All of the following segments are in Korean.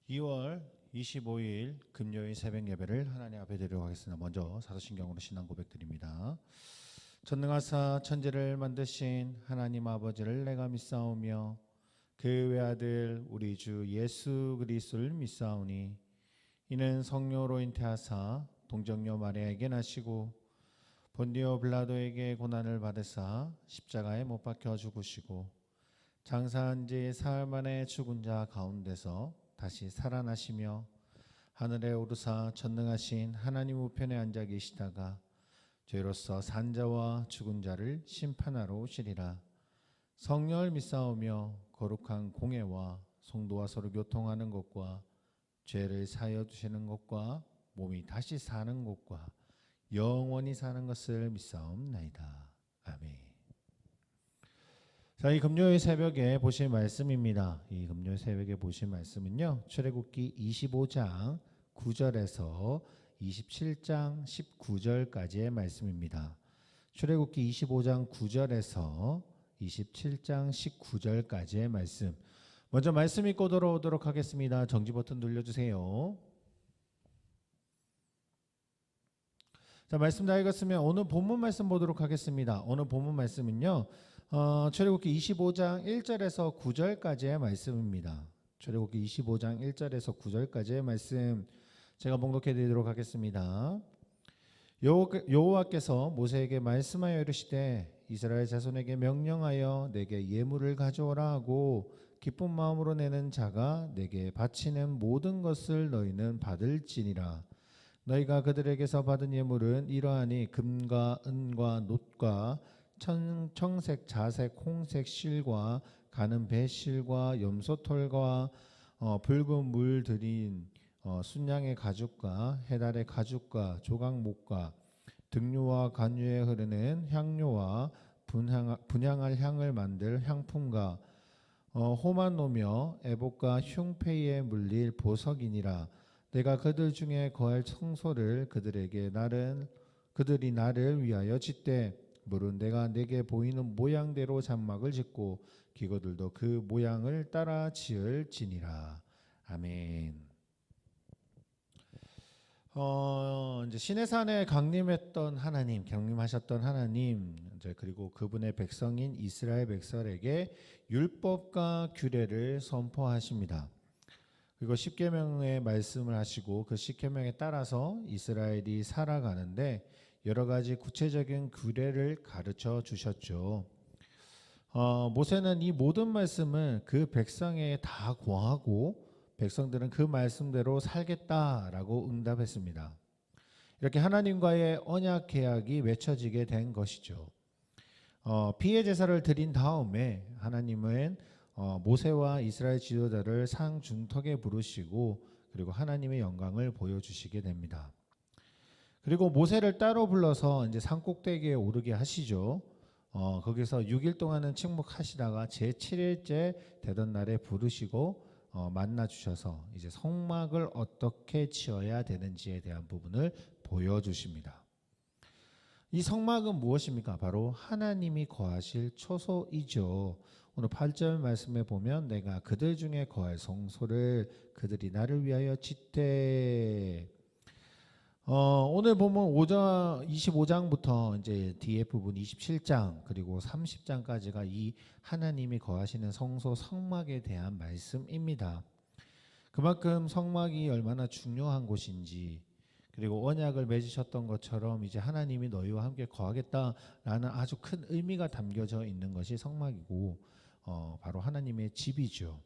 2월 25일 금요일 새벽 예배를 하나님 앞에 드리도록 하겠습니다. 먼저 사도신경으로 신앙 고백드립니다. 전능하사 천지를 만드신 하나님 아버지를 내가 믿사오며 그 외아들 우리 주 예수 그리스도를 믿사오니 이는 성령으로 잉태하사 동정녀 마리아에게 나시고 본디오 빌라도에게 고난을 받으사 십자가에 못 박혀 죽으시고 장사한 지 사흘 만에 죽은 자 가운데서 다시 살아나시며 하늘에 오르사 전능하신 하나님 우편에 앉아 계시다가 죄로서 산 자와 죽은 자를 심판하러 오시리라. 성령을 믿사오며 거룩한 공회와 성도와 서로 교통하는 것과 죄를 사하여 주시는 것과 몸이 다시 사는 것과 영원히 사는 것을 믿사옵나이다. 아멘. 자, 이 금요일 새벽에 보실 말씀입니다. 이 금요일 새벽에 보실 말씀은요, 출애굽기 25장 9절에서 27장 19절까지의 말씀입니다. 출애굽기 25장 9절에서 27장 19절까지의 말씀. 먼저 말씀 읽고 돌아오도록 하겠습니다. 정지 버튼 눌러주세요. 자, 말씀 다 읽었으면 오늘 본문 말씀 보도록 하겠습니다. 오늘 본문 말씀은요, 출애굽기 25장 1절에서 9절까지의 말씀입니다. 출애굽기 25장 1절에서 9절까지의 말씀 제가 봉독해 드리도록 하겠습니다. 여호와께서 모세에게 말씀하여 이르시되 이스라엘 자손에게 명령하여 내게 예물을 가져오라 하고 기쁜 마음으로 내는 자가 내게 바치는 모든 것을 너희는 받을지니라. 너희가 그들에게서 받은 예물은 이러하니 금과 은과 놋과 청색, 자색, 홍색 실과 가는 배실과 염소털과 붉은 물 들인 순양의 가죽과 해달의 가죽과 조각목과 등류와 간유에 흐르는 향료와 분향할 향을 만들 향품과 호만노며 애복과 흉패에 물릴 보석이니라. 내가 그들 중에 거할 성소를 그들이 나를 위하여 짓되 물은 내가 내게 보이는 모양대로 장막을 짓고 기구들도 그 모양을 따라 지을지니라. 아멘. 이제 시내산에 강림하셨던 하나님, 이제 그리고 그분의 백성인 이스라엘 백성에게 율법과 규례를 선포하십니다. 그리고 십계명의 말씀을 하시고 그 십계명에 따라서 이스라엘이 살아가는데 여러 가지 구체적인 규례를 가르쳐 주셨죠. 모세는 이 모든 말씀을 그 백성에게 다 고하고 백성들은 그 말씀대로 살겠다라고 응답했습니다. 이렇게 하나님과의 언약 계약이 맺혀지게 된 것이죠. 피의 제사를 드린 다음에 하나님은 모세와 이스라엘 지도자를 상중턱에 부르시고 그리고 하나님의 영광을 보여주시게 됩니다. 그리고 모세를 따로 불러서 이제 산 꼭대기에 오르게 하시죠. 거기서 6일 동안은 침묵하시다가 제7일째 되던 날에 부르시고 만나 주셔서 이제 성막을 어떻게 지어야 되는지에 대한 부분을 보여주십니다. 이 성막은 무엇입니까? 바로 하나님이 거하실 초소이죠. 오늘 8절 말씀에 보면 내가 그들 중에 거할 성소를 그들이 나를 위하여 짓되. 오늘 보면 25장부터 이제 뒤에 부분 27장 그리고 30장까지가 이 하나님이 거하시는 성소 성막에 대한 말씀입니다. 그만큼 성막이 얼마나 중요한 곳인지 그리고 언약을 맺으셨던 것처럼 이제 하나님이 너희와 함께 거하겠다라는 아주 큰 의미가 담겨져 있는 것이 성막이고 바로 하나님의 집이죠.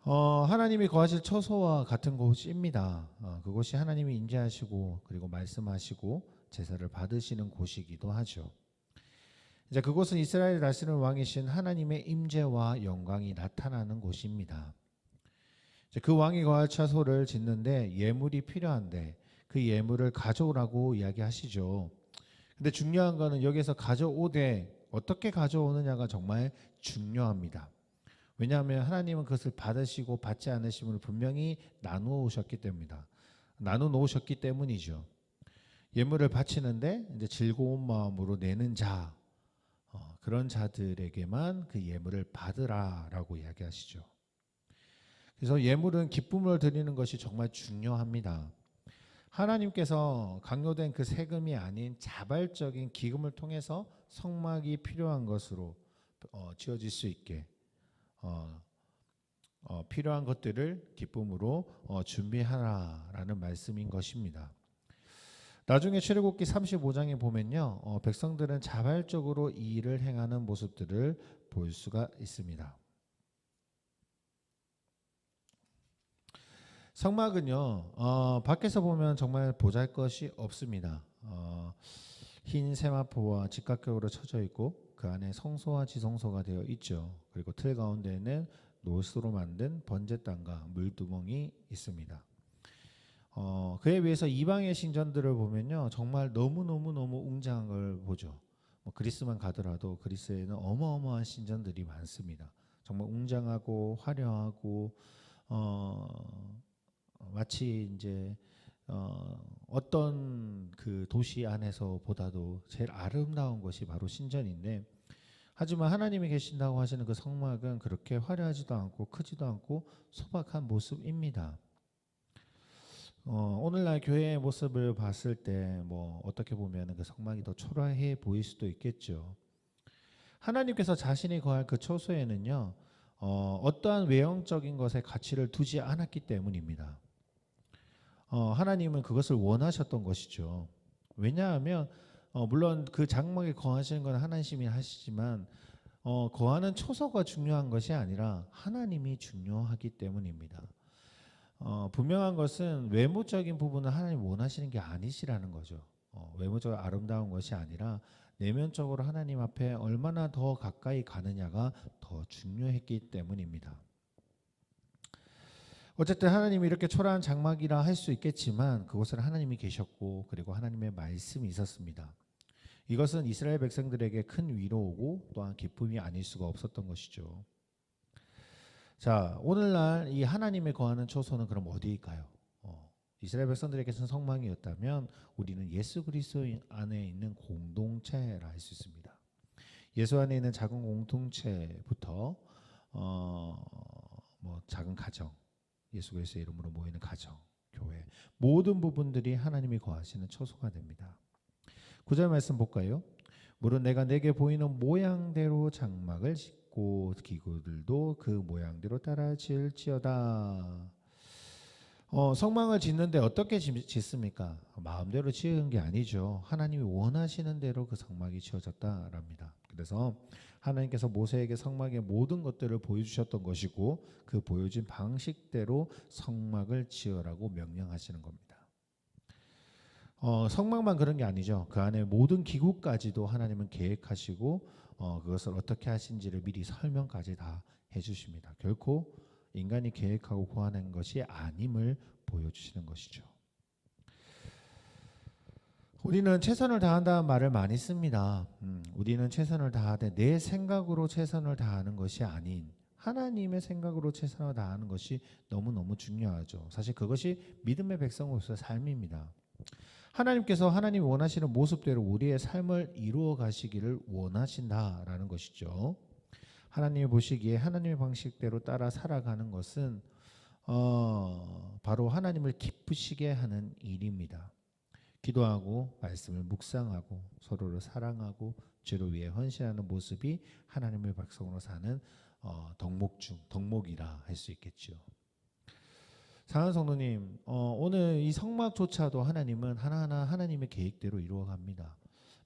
하나님이 거하실 처소와 같은 곳입니다. 그곳이 하나님이 임재하시고 그리고 말씀하시고 제사를 받으시는 곳이기도 하죠. 이제 그곳은 이스라엘 다스리는 왕이신 하나님의 임재와 영광이 나타나는 곳입니다. 이제 그 왕이 거할 처소를 짓는데 예물이 필요한데 그 예물을 가져오라고 이야기하시죠. 근데 중요한 거는 여기서 가져오되 어떻게 가져오느냐가 정말 중요합니다. 왜냐하면 하나님은 그것을 받으시고 받지 않으심을 분명히 나누어 놓으셨기 때문이죠. 예물을 바치는데 이제 즐거운 마음으로 내는 자, 그런 자들에게만 그 예물을 받으라라고 이야기하시죠. 그래서 예물은 기쁨을 드리는 것이 정말 중요합니다. 하나님께서 강요된 그 세금이 아닌 자발적인 기금을 통해서 성막이 필요한 것으로 지어질 수 있게 필요한 것들을 기쁨으로 준비하라라는 말씀인 것입니다. 나중에 출애굽기 35장에 보면요, 백성들은 자발적으로 이 일을 행하는 모습들을 볼 수가 있습니다. 성막은요, 밖에서 보면 정말 보잘것이 없습니다. 흰 세마포와 직각격으로 쳐져 있고 그 안에 성소와 지성소가 되어 있죠. 그리고 틀 가운데에는 노스로 만든 번제단과 물두멍이 있습니다. 그에 비해서 이방의 신전들을 보면요, 정말 너무 웅장한 걸 보죠. 그리스만 가더라도 그리스에는 어마어마한 신전들이 많습니다. 정말 웅장하고 화려하고 마치 이제 어떤 그 도시 안에서보다도 제일 아름다운 것이 바로 신전인데, 하지만 하나님이 계신다고 하시는 그 성막은 그렇게 화려하지도 않고 크지도 않고 소박한 모습입니다. 오늘날 교회의 모습을 봤을 때 어떻게 보면 그 성막이 더 초라해 보일 수도 있겠죠. 하나님께서 자신이 거할 그 처소에는요, 어떠한 외형적인 것에 가치를 두지 않았기 때문입니다. 하나님은 그것을 원하셨던 것이죠. 왜냐하면 물론 그 장막에 거하시는 건 하나님이 하시지만 거하는 처소가 중요한 것이 아니라 하나님이 중요하기 때문입니다. 분명한 것은 외모적인 부분은 하나님 원하시는 게 아니시라는 거죠. 외모적으로 아름다운 것이 아니라 내면적으로 하나님 앞에 얼마나 더 가까이 가느냐가 더 중요했기 때문입니다. 어쨌든 하나님이 이렇게 초라한 장막이라 할 수 있겠지만 그곳은 하나님이 계셨고 그리고 하나님의 말씀이 있었습니다. 이것은 이스라엘 백성들에게 큰 위로고 또한 기쁨이 아닐 수가 없었던 것이죠. 자, 오늘날 이 하나님의 거하는 처소는 그럼 어디일까요? 이스라엘 백성들에게서는 성막이었다면 우리는 예수 그리스도 안에 있는 공동체라 할 수 있습니다. 예수 안에 있는 작은 공동체부터 작은 가정, 예수 그리스도의 이름으로 모이는 가정, 교회, 모든 부분들이 하나님이 거하시는 처소가 됩니다. 9절 말씀 볼까요? 물은 내가 내게 보이는 모양대로 장막을 짓고 기구들도 그 모양대로 따라 지을지어다. 성막을 짓는데 어떻게 짓습니까? 마음대로 지은 게 아니죠. 하나님이 원하시는 대로 그 성막이 지어졌다랍니다. 그래서 하나님께서 모세에게 성막의 모든 것들을 보여주셨던 것이고 그 보여준 방식대로 성막을 지으라고 명령하시는 겁니다. 성막만 그런 게 아니죠. 그 안에 모든 기구까지도 하나님은 계획하시고 그것을 어떻게 하신지를 미리 설명까지 다 해주십니다. 결코 인간이 계획하고 고안한 것이 아님을 보여주시는 것이죠. 우리는 최선을 다한다는 말을 많이 씁니다. 우리는 최선을 다하되 내 생각으로 최선을 다하는 것이 아닌 하나님의 생각으로 최선을 다하는 것이 너무너무 중요하죠. 사실 그것이 믿음의 백성으로서의 삶입니다. 하나님께서 하나님이 원하시는 모습대로 우리의 삶을 이루어 가시기를 원하신다라는 것이죠. 하나님이 보시기에 하나님의 방식대로 따라 살아가는 것은 바로 하나님을 기쁘시게 하는 일입니다. 기도하고 말씀을 묵상하고 서로를 사랑하고 죄를 위해 헌신하는 모습이 하나님의 백성으로 사는 덕목이라 할 수 있겠죠. 사랑하는 성도님, 오늘 이 성막조차도 하나님은 하나하나 하나님의 계획대로 이루어갑니다.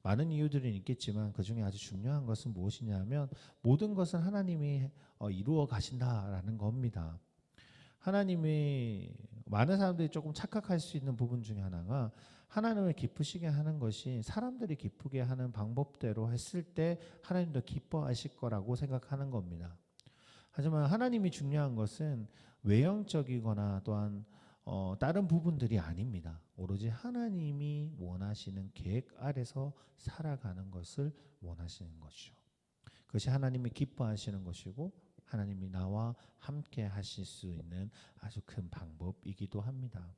많은 이유들이 있겠지만 그 중에 아주 중요한 것은 무엇이냐면 모든 것은 하나님이 이루어 가신다라는 겁니다. 하나님이 많은 사람들이 조금 착각할 수 있는 부분 중에 하나가 하나님을 기쁘시게 하는 것이 사람들이 기쁘게 하는 방법대로 했을 때 하나님도 기뻐하실 거라고 생각하는 겁니다. 하지만 하나님이 중요한 것은 외형적이거나 또한 다른 부분들이 아닙니다. 오로지 하나님이 원하시는 계획 아래서 살아가는 것을 원하시는 것이죠. 그것이 하나님이 기뻐하시는 것이고 하나님이 나와 함께 하실 수 있는 아주 큰 방법이기도 합니다.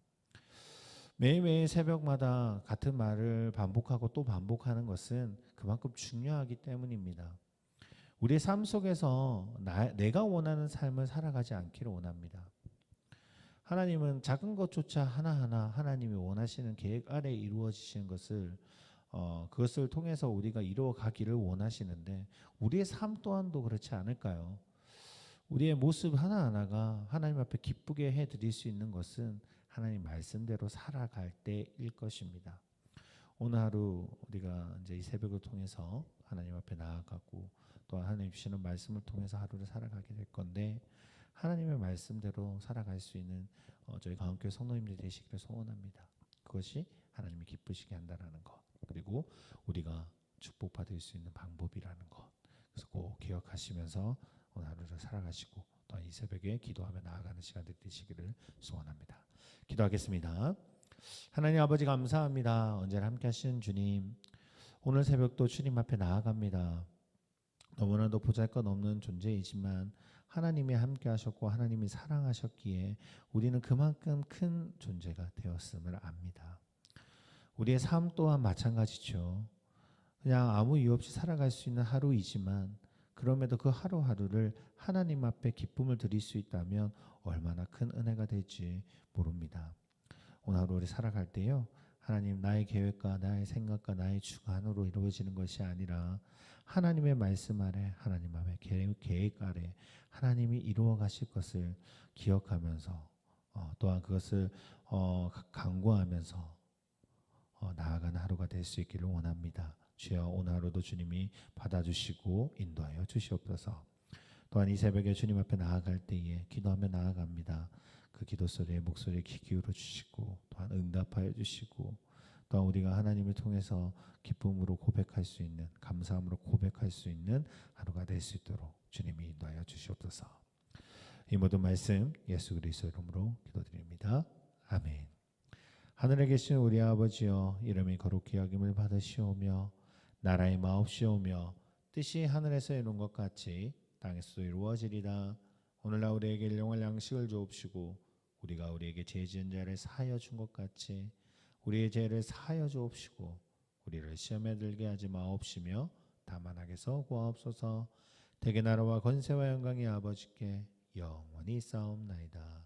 매일매일 새벽마다 같은 말을 반복하고 또 반복하는 것은 그만큼 중요하기 때문입니다. 우리의 삶 속에서 내가 원하는 삶을 살아가지 않기를 원합니다. 하나님은 작은 것조차 하나하나 하나님이 원하시는 계획 아래 이루어지시는 것을 그것을 통해서 우리가 이루어가기를 원하시는데 우리의 삶 또한도 그렇지 않을까요? 우리의 모습 하나하나가 하나님 앞에 기쁘게 해드릴 수 있는 것은 하나님 말씀대로 살아갈 때일 것입니다. 오늘 하루 우리가 이제 이 새벽을 통해서 하나님 앞에 나아가고 또 하나님 주시는 말씀을 통해서 하루를 살아가게 될 건데 하나님의 말씀대로 살아갈 수 있는 저희 강원교회 성도님들이 되시기를 소원합니다. 그것이 하나님이 기쁘시게 한다라는 것, 그리고 우리가 축복받을 수 있는 방법이라는 것, 그래서 꼭 기억하시면서 오늘 하루를 살아가시고 또 이 새벽에 기도하며 나아가는 시간들이 되시기를 소원합니다. 기도하겠습니다. 하나님 아버지 감사합니다. 언제나 함께 하시는 주님, 오늘 새벽도 주님 앞에 나아갑니다. 너무나도 보잘것없는 존재이지만 하나님이 함께 하셨고 하나님이 사랑하셨기에 우리는 그만큼 큰 존재가 되었음을 압니다. 우리의 삶 또한 마찬가지죠. 그냥 아무 이유 없이 살아갈 수 있는 하루이지만 그럼에도 그 하루하루를 하나님 앞에 기쁨을 드릴 수 있다면 얼마나 큰 은혜가 될지 모릅니다. 오늘 하루 우리 살아갈 때요, 하나님 나의 계획과 나의 생각과 나의 주관으로 이루어지는 것이 아니라 하나님의 말씀 아래 하나님 앞에 계획 아래 하나님이 이루어 가실 것을 기억하면서 또한 그것을 간구하면서 나아가는 하루가 될 수 있기를 원합니다. 주여 오늘 하루도 주님이 받아주시고 인도하여 주시옵소서. 또한 이 새벽에 주님 앞에 나아갈 때에 기도하며 나아갑니다. 그 기도 소리에 목소리에 귀 기울여 주시고 또한 응답하여 주시고 또한 우리가 하나님을 통해서 기쁨으로 고백할 수 있는, 감사함으로 고백할 수 있는 하루가 될 수 있도록 주님이 인도하여 주시옵소서. 이 모든 말씀 예수 그리스도 이름으로 기도드립니다. 아멘. 하늘에 계신 우리 아버지여, 이름이 거룩히 여김을 받으시오며 나라의 마옵시오며 뜻이 하늘에서 이룬 것 같이 땅에서도 이루어지리라. 오늘날 우리에게 일용할 양식을 주옵시고 우리가 우리에게 죄 지은 자를 사하여 준 것 같이 우리의 죄를 사하여 주옵시고 우리를 시험에 들게 하지 마옵시며 다만 악에서 구하옵소서. 대개 나라와 권세와 영광이 아버지께 영원히 있사옵나이다.